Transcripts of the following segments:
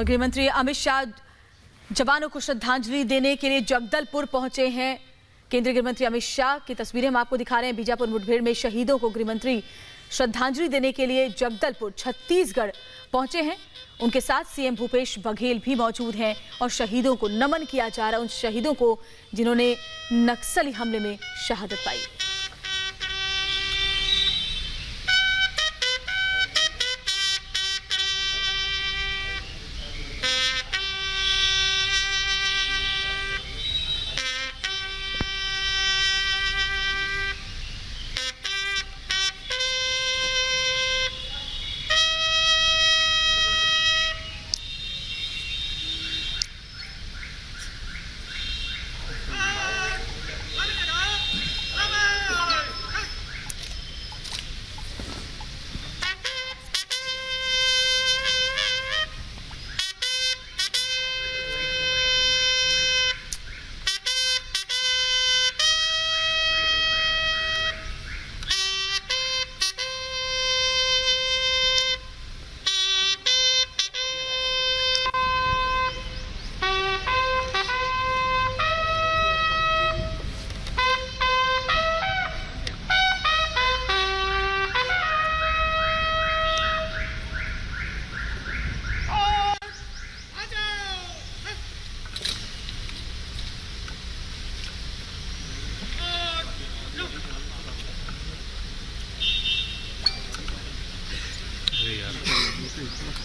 और गृह मंत्री अमित शाह जवानों को श्रद्धांजलि देने के लिए जगदलपुर पहुंचे हैं। केंद्रीय गृह मंत्री अमित शाह की तस्वीरें हम आपको दिखा रहे हैं। बीजापुर मुठभेड़ में शहीदों को गृह मंत्री श्रद्धांजलि देने के लिए जगदलपुर छत्तीसगढ़ पहुंचे हैं। उनके साथ सीएम भूपेश बघेल भी मौजूद हैं और शहीदों को नमन किया जा रहा है, उन शहीदों को जिन्होंने नक्सली हमले में शहादत पाई।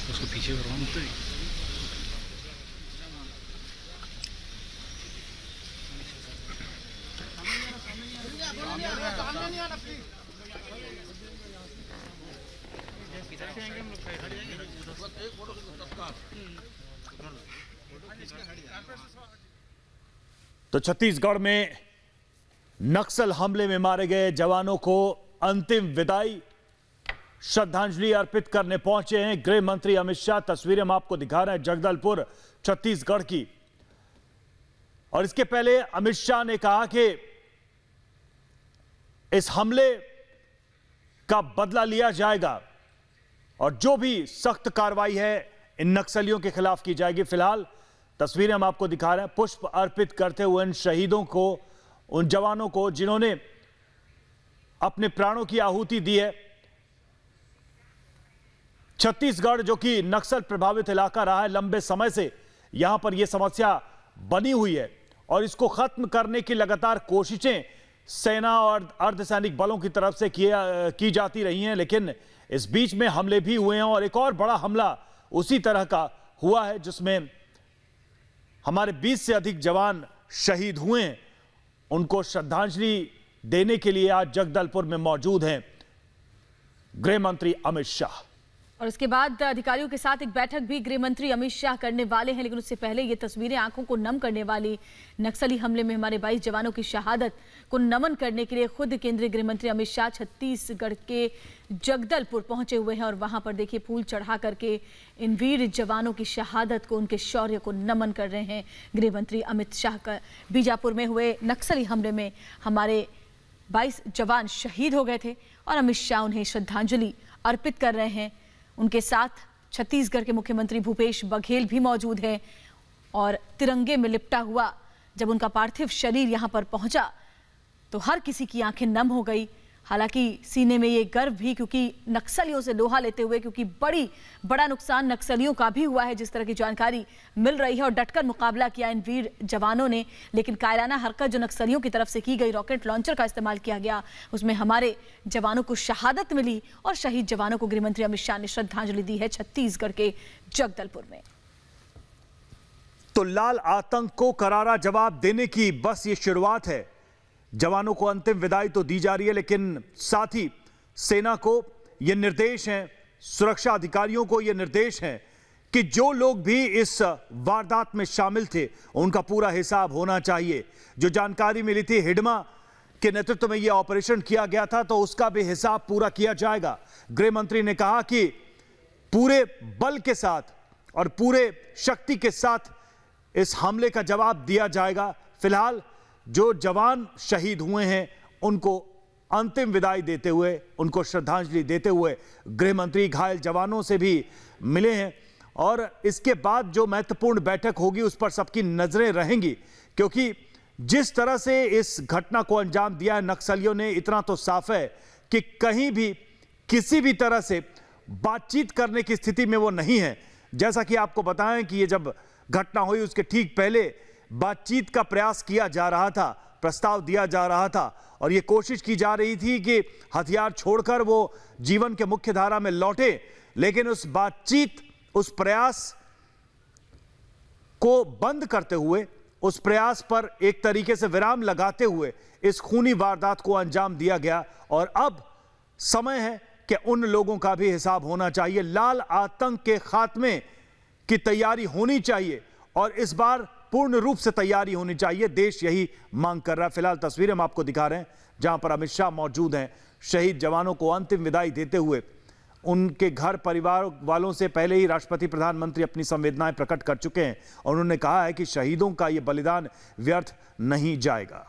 उसको पीछे करवाना तो तो छत्तीसगढ़ में नक्सल हमले में मारे गए जवानों को अंतिम विदाई श्रद्धांजलि अर्पित करने पहुंचे हैं गृह मंत्री अमित शाह। तस्वीरें हम आपको दिखा रहे हैं जगदलपुर छत्तीसगढ़ की। और इसके पहले अमित शाह ने कहा कि इस हमले का बदला लिया जाएगा और जो भी सख्त कार्रवाई है इन नक्सलियों के खिलाफ की जाएगी। फिलहाल तस्वीरें हम आपको दिखा रहे हैं पुष्प अर्पित करते हुए उन शहीदों को, उन जवानों को जिन्होंने अपने प्राणों की आहुति दी है। छत्तीसगढ़ जो कि नक्सल प्रभावित इलाका रहा है लंबे समय से, यहां पर यह समस्या बनी हुई है और इसको खत्म करने की लगातार कोशिशें सेना और अर्धसैनिक बलों की तरफ से की जाती रही हैं। लेकिन इस बीच में हमले भी हुए हैं और एक और बड़ा हमला उसी तरह का हुआ है जिसमें हमारे 20 से अधिक जवान शहीद हुए हैं। उनको श्रद्धांजलि देने के लिए आज जगदलपुर में मौजूद हैं गृह मंत्री अमित शाह। और इसके बाद अधिकारियों के साथ एक बैठक भी गृह मंत्री अमित शाह करने वाले हैं। लेकिन उससे पहले ये तस्वीरें आंखों को नम करने वाली, नक्सली हमले में हमारे 22 जवानों की शहादत को नमन करने के लिए खुद केंद्रीय गृह मंत्री अमित शाह छत्तीसगढ़ के जगदलपुर पहुंचे हुए हैं। और वहां पर देखिए फूल चढ़ा करके इन वीर जवानों की शहादत को, उनके शौर्य को नमन कर रहे हैं गृह मंत्री अमित शाह। का बीजापुर में हुए नक्सली हमले में हमारे 22 जवान शहीद हो गए थे और अमित शाह उन्हें श्रद्धांजलि अर्पित कर रहे हैं। उनके साथ छत्तीसगढ़ के मुख्यमंत्री भूपेश बघेल भी मौजूद हैं और तिरंगे में लिपटा हुआ जब उनका पार्थिव शरीर यहां पर पहुंचा तो हर किसी की आंखें नम हो गई। हालांकि सीने में ये गर्व भी, क्योंकि नक्सलियों से लोहा लेते हुए, क्योंकि बड़ा नुकसान नक्सलियों का भी हुआ है जिस तरह की जानकारी मिल रही है, और डटकर मुकाबला किया इन वीर जवानों ने। लेकिन कायराना हरकत जो नक्सलियों की तरफ से की गई, रॉकेट लॉन्चर का इस्तेमाल किया गया, उसमें हमारे जवानों को शहादत मिली और शहीद जवानों को गृहमंत्री अमित शाह ने श्रद्धांजलि दी है छत्तीसगढ़ के जगदलपुर में। तो लाल आतंक को करारा जवाब देने की बस ये शुरुआत है। जवानों को अंतिम विदाई तो दी जा रही है, लेकिन साथ ही सेना को ये निर्देश हैं, सुरक्षा अधिकारियों को ये निर्देश हैं कि जो लोग भी इस वारदात में शामिल थे उनका पूरा हिसाब होना चाहिए। जो जानकारी मिली थी हिडमा के नेतृत्व में यह ऑपरेशन किया गया था, तो उसका भी हिसाब पूरा किया जाएगा। गृह मंत्री ने कहा कि पूरे बल के साथ और पूरे शक्ति के साथ इस हमले का जवाब दिया जाएगा। फिलहाल जो जवान शहीद हुए हैं उनको अंतिम विदाई देते हुए, उनको श्रद्धांजलि देते हुए गृह मंत्री घायल जवानों से भी मिले हैं और इसके बाद जो महत्वपूर्ण बैठक होगी उस पर सबकी नजरें रहेंगी, क्योंकि जिस तरह से इस घटना को अंजाम दिया है नक्सलियों ने, इतना तो साफ है कि कहीं भी किसी भी तरह से बातचीत करने की स्थिति में वो नहीं है। जैसा कि आपको बताएं कि ये जब घटना हुई उसके ठीक पहले बातचीत का प्रयास किया जा रहा था, प्रस्ताव दिया जा रहा था और ये कोशिश की जा रही थी कि हथियार छोड़कर वो जीवन के मुख्य धारा में लौटे, लेकिन उस बातचीत, उस प्रयास को बंद करते हुए, उस प्रयास पर एक तरीके से विराम लगाते हुए इस खूनी वारदात को अंजाम दिया गया। और अब समय है कि उन लोगों का भी हिसाब होना चाहिए। लाल आतंक के खात्मे की तैयारी होनी चाहिए और इस बार पूर्ण रूप से तैयारी होनी चाहिए। देश यही मांग कर रहा है। फिलहाल तस्वीरें हम आपको दिखा रहे हैं जहां पर अमित शाह मौजूद हैं। शहीद जवानों को अंतिम विदाई देते हुए उनके घर परिवार वालों से पहले ही राष्ट्रपति प्रधानमंत्री अपनी संवेदनाएं प्रकट कर चुके हैं और उन्होंने कहा है कि शहीदों का यह बलिदान व्यर्थ नहीं जाएगा।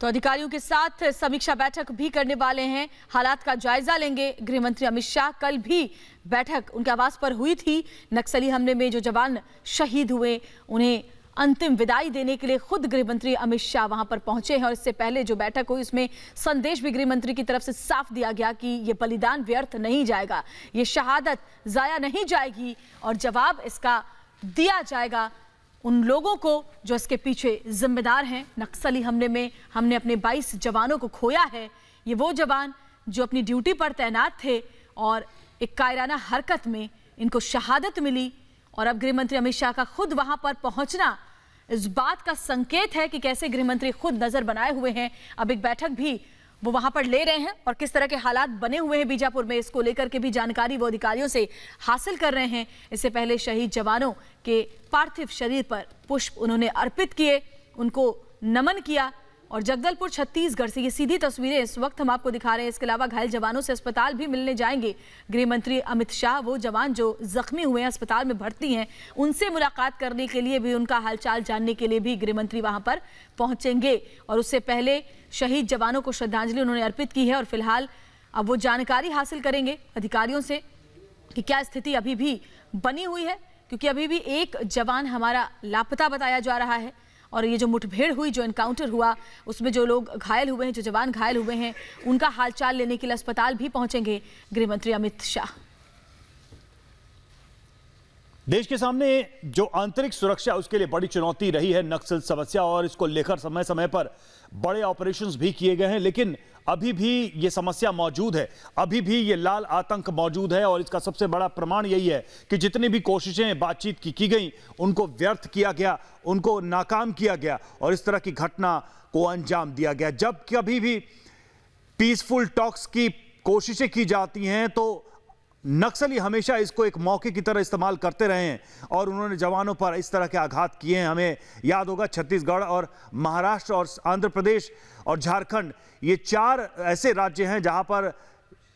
तो अधिकारियों के साथ समीक्षा बैठक भी करने वाले हैं, हालात का जायजा लेंगे। गृह मंत्री अमित शाह कल भी बैठक उनके आवास पर हुई थी। नक्सली हमले में जो जवान शहीद हुए उन्हें अंतिम विदाई देने के लिए खुद गृह मंत्री अमित शाह वहां पर पहुंचे हैं और इससे पहले जो बैठक हुई उसमें संदेश भी गृह मंत्री की तरफ से साफ दिया गया कि ये बलिदान व्यर्थ नहीं जाएगा, ये शहादत जाया नहीं जाएगी और जवाब इसका दिया जाएगा उन लोगों को जो इसके पीछे जिम्मेदार हैं। नक्सली हमले में हमने अपने 22 जवानों को खोया है। ये वो जवान जो अपनी ड्यूटी पर तैनात थे और एक कायराना हरकत में इनको शहादत मिली और अब गृह मंत्री अमित शाह का खुद वहां पर पहुंचना इस बात का संकेत है कि कैसे गृह मंत्री खुद नजर बनाए हुए हैं। अब एक बैठक भी वो वहां पर ले रहे हैं और किस तरह के हालात बने हुए हैं बीजापुर में, इसको लेकर के भी जानकारी वो अधिकारियों से हासिल कर रहे हैं। इससे पहले शहीद जवानों के पार्थिव शरीर पर पुष्प उन्होंने अर्पित किए, उनको नमन किया और जगदलपुर छत्तीसगढ़ से ये सीधी तस्वीरें इस वक्त हम आपको दिखा रहे हैं। इसके अलावा घायल जवानों से अस्पताल भी मिलने जाएंगे गृह मंत्री अमित शाह। वो जवान जो जख्मी हुए हैं, अस्पताल में भर्ती हैं, उनसे मुलाकात करने के लिए भी, उनका हालचाल जानने के लिए भी गृह मंत्री वहां पर पहुंचेंगे और उससे पहले शहीद जवानों को श्रद्धांजलि उन्होंने अर्पित की है और फिलहाल अब वो जानकारी हासिल करेंगे अधिकारियों से कि क्या स्थिति अभी भी बनी हुई है, क्योंकि अभी भी एक जवान हमारा लापता बताया जा रहा है और ये जो मुठभेड़ हुई, जो एनकाउंटर हुआ, उसमें जो लोग घायल हुए हैं, जो जवान घायल हुए हैं, उनका हालचाल लेने के लिए अस्पताल भी पहुंचेंगे गृह मंत्री अमित शाह। देश के सामने जो आंतरिक सुरक्षा उसके लिए बड़ी चुनौती रही है नक्सल समस्या और इसको लेकर समय समय पर बड़े ऑपरेशंस भी किए गए हैं, लेकिन अभी भी ये समस्या मौजूद है, अभी भी ये लाल आतंक मौजूद है और इसका सबसे बड़ा प्रमाण यही है कि जितनी भी कोशिशें बातचीत की गई उनको व्यर्थ किया गया, उनको नाकाम किया गया और इस तरह की घटना को अंजाम दिया गया। जब कभी भी पीसफुल टॉक्स की कोशिशें की जाती हैं तो नक्सली हमेशा इसको एक मौके की तरह इस्तेमाल करते रहे हैं और उन्होंने जवानों पर इस तरह के आघात किए हैं। हमें याद होगा छत्तीसगढ़ और महाराष्ट्र और आंध्र प्रदेश और झारखंड, ये 4 ऐसे राज्य हैं जहां पर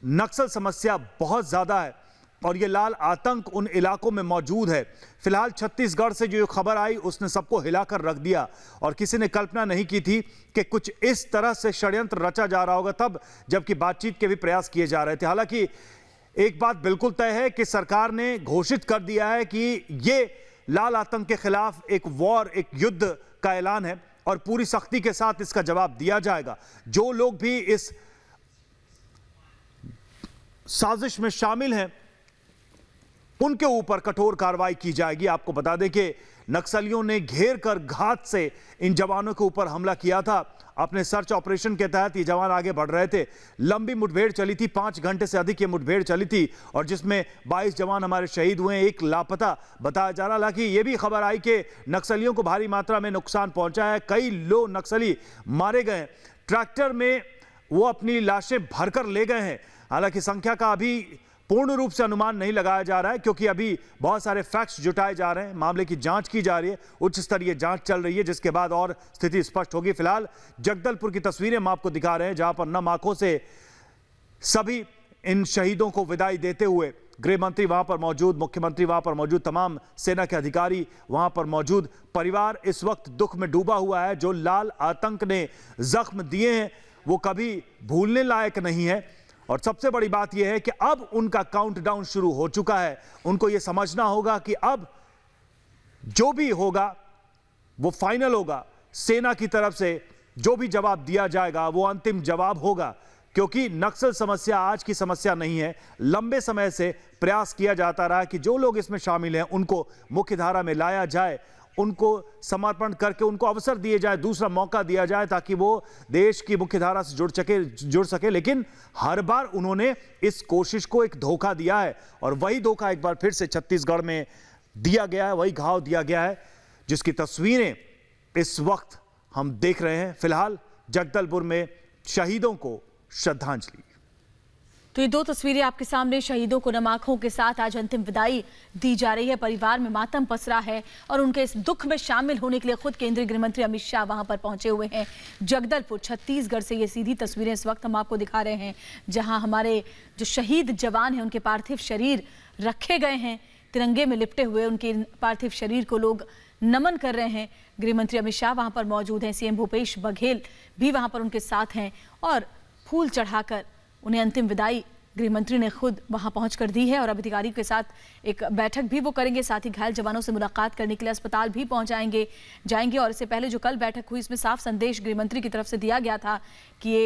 नक्सल समस्या बहुत ज़्यादा है और ये लाल आतंक उन इलाकों में मौजूद है। फिलहाल छत्तीसगढ़ से जो खबर आई उसने सबको हिलाकर रख दिया और किसी ने कल्पना नहीं की थी कि कुछ इस तरह से षड्यंत्र रचा जा रहा होगा, तब जबकि बातचीत के भी प्रयास किए जा रहे थे। हालांकि एक बात बिल्कुल तय है कि सरकार ने घोषित कर दिया है कि ये लाल आतंक के खिलाफ एक वॉर, एक युद्ध का ऐलान है और पूरी सख्ती के साथ इसका जवाब दिया जाएगा। जो लोग भी इस साजिश में शामिल हैं उनके ऊपर कठोर कार्रवाई की जाएगी। आपको बता दें कि नक्सलियों ने घेर कर घात से इन जवानों के ऊपर हमला किया था। अपने सर्च ऑपरेशन के तहत ये जवान आगे बढ़ रहे थे। लंबी मुठभेड़ चली थी, 5 घंटे से अधिक ये मुठभेड़ चली थी और जिसमें 22 जवान हमारे शहीद हुए, एक लापता बताया जा रहा। हालांकि ये भी खबर आई कि नक्सलियों को भारी मात्रा में नुकसान पहुंचा है, कई लोग नक्सली मारे गए, ट्रैक्टर में वो अपनी लाशें भरकर ले गए हैं। हालांकि संख्या का अभी पूर्ण रूप से अनुमान नहीं लगाया जा रहा है क्योंकि अभी बहुत सारे फैक्ट्स जुटाए जा रहे हैं, मामले की जांच की जा रही है, उच्च स्तरीय जांच चल रही है जिसके बाद और स्थिति स्पष्ट होगी। फिलहाल जगदलपुर की तस्वीरें हम आपको दिखा रहे हैं जहां पर नम आंखों से सभी इन शहीदों को विदाई देते हुए गृह मंत्री वहां पर मौजूद, मुख्यमंत्री वहां पर मौजूद, तमाम सेना के अधिकारी वहां पर मौजूद। परिवार इस वक्त दुख में डूबा हुआ है। जो लाल आतंक ने जख्म दिए हैं वो कभी भूलने लायक नहीं है और सबसे बड़ी बात यह है कि अब उनका काउंटडाउन शुरू हो चुका है। उनको यह समझना होगा कि अब जो भी होगा वो फाइनल होगा। सेना की तरफ से जो भी जवाब दिया जाएगा वो अंतिम जवाब होगा, क्योंकि नक्सल समस्या आज की समस्या नहीं है। लंबे समय से प्रयास किया जाता रहा कि जो लोग इसमें शामिल हैं उनको मुख्यधारा में लाया जाए, उनको समर्पण करके उनको अवसर दिए जाए, दूसरा मौका दिया जाए ताकि वो देश की मुख्यधारा से जुड़ सके। लेकिन हर बार उन्होंने इस कोशिश को एक धोखा दिया है और वही धोखा एक बार फिर से छत्तीसगढ़ में दिया गया है, वही घाव दिया गया है जिसकी तस्वीरें इस वक्त हम देख रहे हैं। फिलहाल जगदलपुर में शहीदों को श्रद्धांजलि। तो ये दो तस्वीरें आपके सामने, शहीदों को नम आंखों के साथ आज अंतिम विदाई दी जा रही है। परिवार में मातम पसरा है और उनके इस दुख में शामिल होने के लिए खुद केंद्रीय गृह मंत्री अमित शाह वहां पर पहुंचे हुए हैं। जगदलपुर छत्तीसगढ़ से ये सीधी तस्वीरें इस वक्त हम आपको दिखा रहे हैं, जहां हमारे जो शहीद जवान हैं उनके पार्थिव शरीर रखे गए हैं। तिरंगे में लिपटे हुए उनके पार्थिव शरीर को लोग नमन कर रहे हैं। गृह मंत्री अमित शाह वहां पर मौजूद हैं, सीएम भूपेश बघेल भी वहां पर उनके साथ हैं और फूल चढ़ाकर उन्हें अंतिम विदाई गृह मंत्री ने खुद वहां पहुंचकर दी है। और अब अधिकारियों के साथ एक बैठक भी वो करेंगे, साथ ही घायल जवानों से मुलाकात करने के लिए अस्पताल भी जाएंगे। और इससे पहले जो कल बैठक हुई इसमें साफ संदेश गृह मंत्री की तरफ से दिया गया था कि ये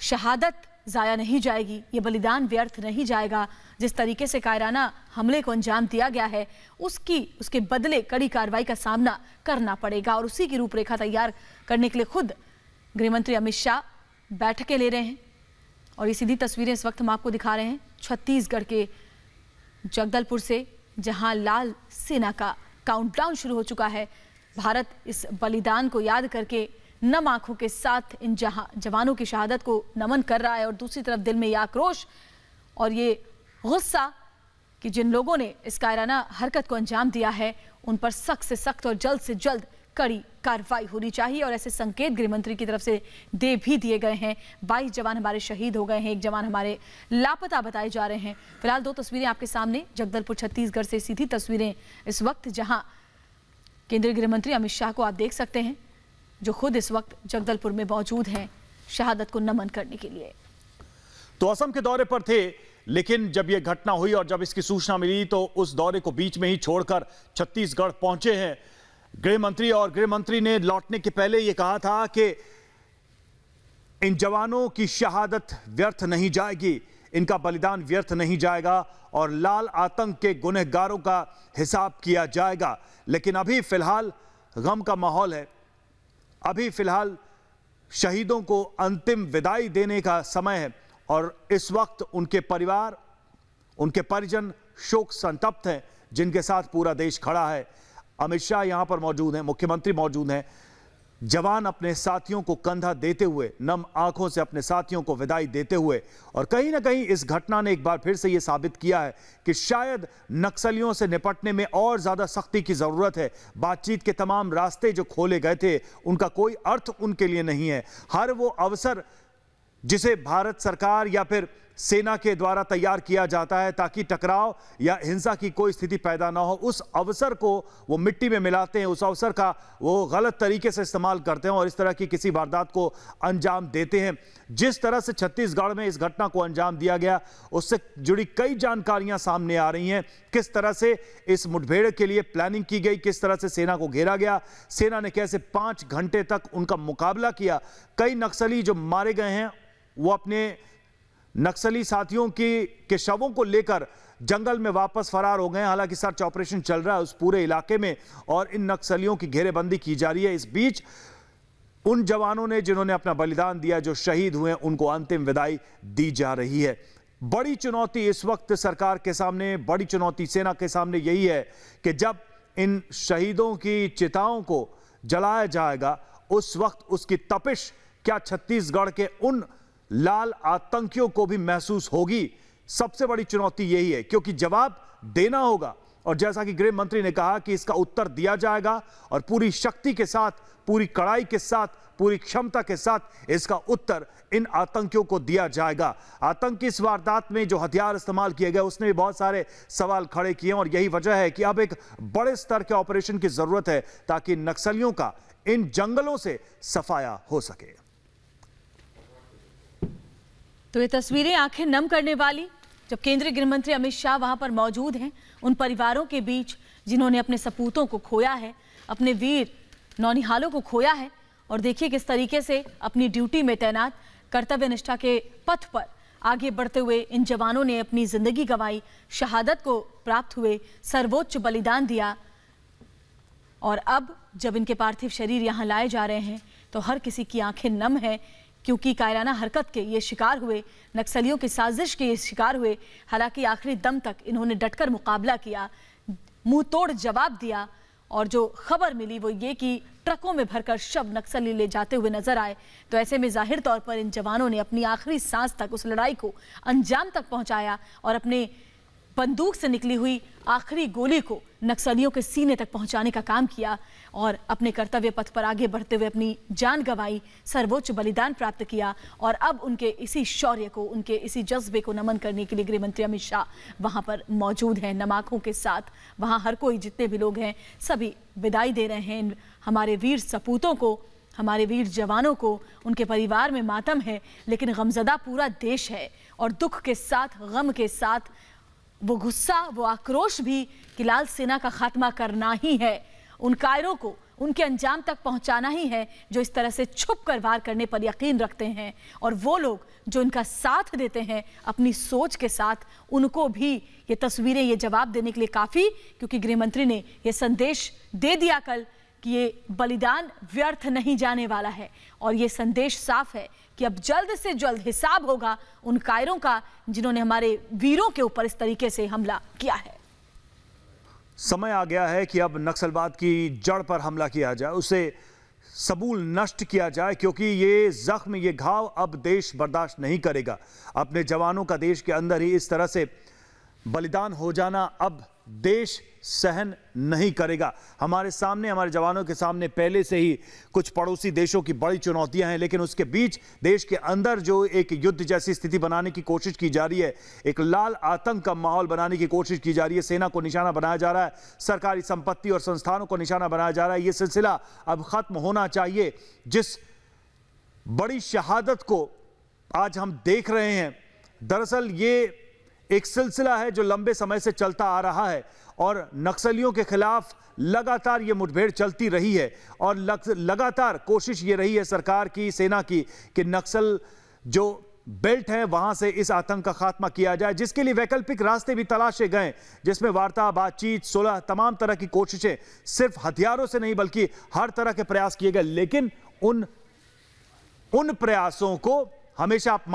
शहादत जाया नहीं जाएगी, ये बलिदान व्यर्थ नहीं जाएगा। जिस तरीके से कायराना हमले को अंजाम दिया गया है उसके बदले कड़ी कार्रवाई का सामना करना पड़ेगा और उसी की रूपरेखा तैयार करने के लिए खुद गृहमंत्री अमित शाह बैठकें ले रहे हैं। और ये सीधी तस्वीरें इस वक्त हम आपको दिखा रहे हैं छत्तीसगढ़ के जगदलपुर से, जहां लाल सेना का काउंटडाउन शुरू हो चुका है। भारत इस बलिदान को याद करके नम आंखों के साथ इन जवानों की शहादत को नमन कर रहा है और दूसरी तरफ दिल में ये आक्रोश और ये गुस्सा कि जिन लोगों ने इस कायराना हरकत को अंजाम दिया है उन पर सख्त से सख्त और जल्द से जल्द कड़ी कार्रवाई होनी चाहिए। और ऐसे संकेत गृह मंत्री की तरफ से दे भी दिए गए हैं। 22 जवान हमारे शहीद हो गए हैं, 1 जवान हमारे लापता बताए जा रहे हैं। फिलहाल 2 तस्वीरें आपके सामने जगदलपुर छत्तीसगढ़ से सीधी तस्वीरें इस वक्त, जहां केंद्रीय गृह मंत्री अमित शाह को आप देख सकते हैं जो खुद इस वक्त जगदलपुर में मौजूद हैं शहादत को नमन करने के लिए। तो असम के दौरे पर थे, लेकिन जब यह घटना हुई और जब इसकी सूचना मिली तो उस दौरे को बीच में ही छोड़कर छत्तीसगढ़ पहुंचे हैं गृह मंत्री। और गृह मंत्री ने लौटने के पहले यह कहा था कि इन जवानों की शहादत व्यर्थ नहीं जाएगी, इनका बलिदान व्यर्थ नहीं जाएगा और लाल आतंक के गुनहगारों का हिसाब किया जाएगा। लेकिन अभी फिलहाल गम का माहौल है, अभी फिलहाल शहीदों को अंतिम विदाई देने का समय है और इस वक्त उनके परिवार, उनके परिजन शोक संतप्त हैं, जिनके साथ पूरा देश खड़ा है। अमित शाह यहां पर मौजूद हैं, मुख्यमंत्री मौजूद हैं। जवान अपने साथियों को कंधा देते हुए, नम आंखों से अपने साथियों को विदाई देते हुए, और कहीं ना कहीं इस घटना ने एक बार फिर से यह साबित किया है कि शायद नक्सलियों से निपटने में और ज्यादा सख्ती की जरूरत है। बातचीत के तमाम रास्ते जो खोले गए थे उनका कोई अर्थ उनके लिए नहीं है। हर वो अवसर जिसे भारत सरकार या फिर सेना के द्वारा तैयार किया जाता है ताकि टकराव या हिंसा की कोई स्थिति पैदा ना हो, उस अवसर को वो मिट्टी में मिलाते हैं, उस अवसर का वो गलत तरीके से इस्तेमाल करते हैं और इस तरह की किसी वारदात को अंजाम देते हैं। जिस तरह से छत्तीसगढ़ में इस घटना को अंजाम दिया गया उससे जुड़ी कई जानकारियां सामने आ रही हैं। किस तरह से इस मुठभेड़ के लिए प्लानिंग की गई, किस तरह से सेना को घेरा गया, सेना ने कैसे 5 घंटे तक उनका मुकाबला किया। कई नक्सली जो मारे गए हैं वो अपने नक्सली साथियों के शवों को लेकर जंगल में वापस फरार हो गए। हालांकि सर्च ऑपरेशन चल रहा है उस पूरे इलाके में और इन नक्सलियों की घेरेबंदी की जा रही है। इस बीच उन जवानों ने जिन्होंने अपना बलिदान दिया, जो शहीद हुए, उनको अंतिम विदाई दी जा रही है। बड़ी चुनौती इस वक्त सरकार के सामने, बड़ी चुनौती सेना के सामने यही है कि जब इन शहीदों की चिताओं को जलाया जाएगा उस वक्त उसकी तपिश क्या छत्तीसगढ़ के उन लाल आतंकियों को भी महसूस होगी। सबसे बड़ी चुनौती यही है, क्योंकि जवाब देना होगा और जैसा कि गृह मंत्री ने कहा कि इसका उत्तर दिया जाएगा और पूरी शक्ति के साथ, पूरी कड़ाई के साथ, पूरी क्षमता के साथ इसका उत्तर इन आतंकियों को दिया जाएगा। आतंकी इस वारदात में जो हथियार इस्तेमाल किए गए उसने भी बहुत सारे सवाल खड़े किए और यही वजह है कि अब एक बड़े स्तर के ऑपरेशन की जरूरत है ताकि नक्सलियों का इन जंगलों से सफाया हो सके। तो ये तस्वीरें आंखें नम करने वाली, जब केंद्रीय गृह मंत्री अमित शाह वहां पर मौजूद हैं, उन परिवारों के बीच जिन्होंने अपने सपूतों को खोया है, अपने वीर नौनिहालों को खोया है। और देखिए किस तरीके से अपनी ड्यूटी में तैनात कर्तव्य निष्ठा के पथ पर आगे बढ़ते हुए इन जवानों ने अपनी जिंदगी गंवाई, शहादत को प्राप्त हुए, सर्वोच्च बलिदान दिया। और अब जब इनके पार्थिव शरीर यहाँ लाए जा रहे हैं तो हर किसी की आंखें नम है, क्योंकि कायराना हरकत के ये शिकार हुए, नक्सलियों की साजिश के ये शिकार हुए। हालांकि आखिरी दम तक इन्होंने डटकर मुकाबला किया, मुंह तोड़ जवाब दिया। और जो खबर मिली वो ये कि ट्रकों में भरकर शव नक्सली ले जाते हुए नजर आए। तो ऐसे में जाहिर तौर पर इन जवानों ने अपनी आखिरी सांस तक उस लड़ाई को अंजाम तक पहुंचाया और अपने बंदूक से निकली हुई आखिरी गोली को नक्सलियों के सीने तक पहुंचाने का काम किया और अपने कर्तव्य पथ पर आगे बढ़ते हुए अपनी जान गंवाई, सर्वोच्च बलिदान प्राप्त किया। और अब उनके इसी शौर्य को, उनके इसी जज्बे को नमन करने के लिए गृह मंत्री अमित शाह वहां पर मौजूद हैं, नम आंखों के साथ। वहां हर कोई, जितने भी लोग हैं, सभी विदाई दे रहे हैं हमारे वीर सपूतों को, हमारे वीर जवानों को। उनके परिवार में मातम है, लेकिन गमजदा पूरा देश है। और दुख के साथ, गम के साथ वो गुस्सा, वो आक्रोश भी कि लाल सेना का खात्मा करना ही है, उन कायरों को उनके अंजाम तक पहुंचाना ही है जो इस तरह से छुप कर वार करने पर यकीन रखते हैं। और वो लोग जो इनका साथ देते हैं अपनी सोच के साथ, उनको भी ये तस्वीरें, ये जवाब देने के लिए काफ़ी, क्योंकि गृह मंत्री ने ये संदेश दे दिया कल कि ये बलिदान व्यर्थ नहीं जाने वाला है। और ये संदेश साफ है कि अब जल्द से जल्द हिसाब होगा उन कायरों का जिन्होंने हमारे वीरों के ऊपर इस तरीके से हमला किया है। समय आ गया है कि अब नक्सलवाद की जड़ पर हमला किया जाए, उसे समूल नष्ट किया जाए, क्योंकि ये जख्म, ये घाव अब देश बर्दाश्त नहीं करेगा। अपने जवानों का देश के अंदर ही इस तरह से बलिदान हो जाना अब देश सहन नहीं करेगा। हमारे सामने, हमारे जवानों के सामने पहले से ही कुछ पड़ोसी देशों की बड़ी चुनौतियां हैं, लेकिन उसके बीच देश के अंदर जो एक युद्ध जैसी स्थिति बनाने की कोशिश की जा रही है, एक लाल आतंक का माहौल बनाने की कोशिश की जा रही है, सेना को निशाना बनाया जा रहा है, सरकारी संपत्ति और संस्थानों को निशाना बनाया जा रहा है। यह सिलसिला अब खत्म होना चाहिए। जिस बड़ी शहादत को आज हम देख रहे हैं, दरअसल ये एक सिलसिला है जो लंबे समय से चलता आ रहा है और नक्सलियों के खिलाफ लगातार ये मुठभेड़ चलती रही है। और लगातार कोशिश ये रही है सरकार की, सेना की, कि नक्सल जो बेल्ट है वहां से इस आतंक का खात्मा किया जाए, जिसके लिए वैकल्पिक रास्ते भी तलाशे गए, जिसमें वार्ता, बातचीत, सुलह, तमाम तरह की कोशिशें, सिर्फ हथियारों से नहीं बल्कि हर तरह के प्रयास किए गए। लेकिन उन प्रयासों को हमेशा